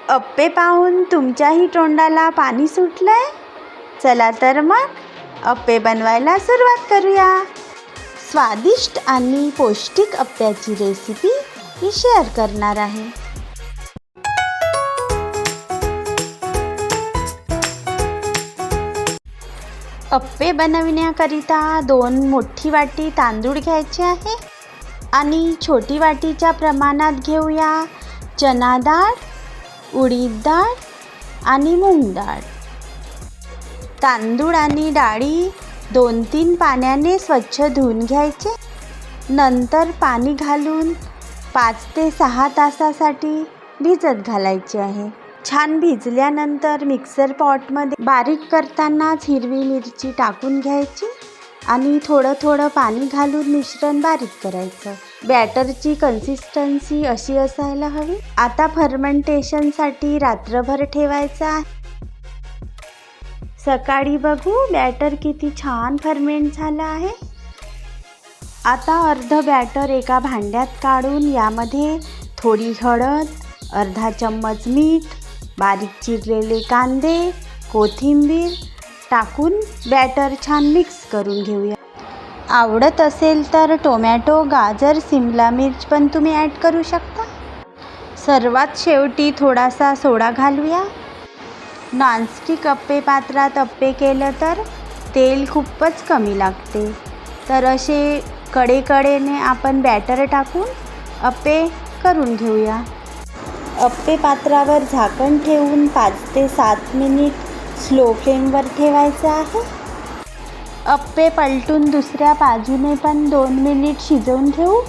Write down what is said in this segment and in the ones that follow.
अप्पे पाहून तुमच्याही तोंडाला पाणी सुटलंय? चला तर मग अप्पे बनवायला सुरुवात करूया. स्वादिष्ट आणि पौष्टिक अप्प्याची रेसिपी मी शेअर करणार आहे. अप्पे बनविण्याकरिता 2 मोठी वाटी तांदूळ घ्यायचे आहे आणि छोटी वाटीच्या प्रमाणात घेऊया चना डाळ, उडीद डाळ आणि मूग डाळ. तांदूळ आणि डाळी 2-3 पाण्याने स्वच्छ धुवून घ्यायचे. नंतर पाणी घालून 5 ते 6 तासासाठी भिजत घालायचे आहे. छान भिजल्यानंतर मिक्सर पॉटमध्ये बारीक करतानाच हिरवी मिरची टाकून घ्यायची आणि थोडं पाणी घालून मिश्रण बारीक करायचं. बॅटरची कन्सिस्टन्सी अशी असायला हवी. आता फर्मेंटेशनसाठी रात्रभर ठेवायचं आहे. सकाळी बघू बॅटर किती छान फर्मेंट झालं आहे. आता अर्ध बॅटर एका भांड्यात काढून यामध्ये थोडी हळद, अर्धा चम्मच मीठ, बारीक चिरलेले कांदे, कोथिंबीर टाकून बॅटर छान मिक्स करून घेऊया. आवडत असेल तर टोमॅटो, गाजर, सिमला मिर्च पण तुम्ही ॲड करू शकता. सर्वात शेवटी थोडासा सोडा घालूया. नॉनस्टिक अप्पे पात्रात अप्पे केलं तर तेल खूपच कमी लागते. तर असे कडेकडेने आपण बॅटर टाकून अप्पे करून घेऊया. अप्पे पात्रावर झाकण ठेवून 5 ते 7 मिनिट स्लो फ्लेमवर ठेवायचं आहे. अप्पे पलटून दुसऱ्या बाजूने पण 2 मिनिट शिजवून घेऊ.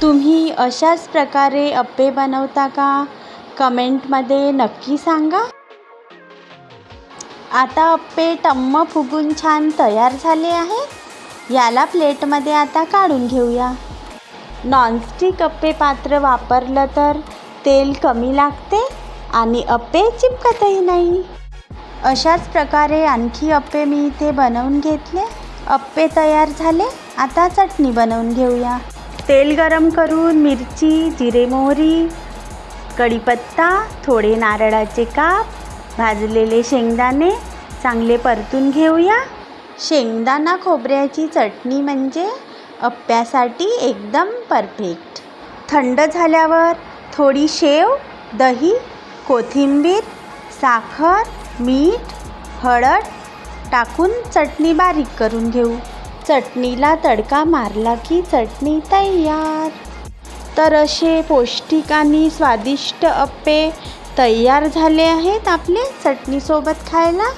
तुम्ही अशाच प्रकारे अप्पे बनवता का? कमेंटमध्ये नक्की सांगा. आता अप्पे टम्म फुगून छान तयार झाले आहे. याला प्लेटमध्ये आता काढून घेऊया. नॉनस्टिक अप्पे पात्र वापरलं तर तेल कमी लागते आणि अप्पे चिपकतही नाही. अशाच प्रकारे आणखी अप्पे मी इथे बनवून घेतले. अप्पे तयार झाले. आता चटणी बनवून घेऊया. तेल गरम करून मिरची, जिरे, मोहरी, कढीपत्ता, थोडे नारळाचे काप, भाजलेले शेंगदाणे चांगले परतून घेऊया. शेंगदाणा खोबऱ्याची चटणी म्हणजे अप्प्यासाठी एकदम परफेक्ट. थंड झाल्यावर थोडी शेव, दही, कोथिंबीर, साखर, मीठ, हळद टाकून चटणी बारीक करून घेऊ. चटणीला तडका मारला की चटणी तयार. तर असे पौष्टिक आणि स्वादिष्ट अप्पे तयार झाले आहेत आपले चटणीसोबत खायला.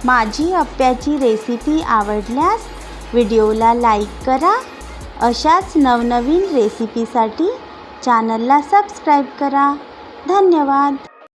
माझी अप्प्याची रेसिपी आवडल्यास व्हिडिओला लाईक करा. अशाच नवनवीन रेसिपीसाठी चॅनलला सबस्क्राईब करा. धन्यवाद.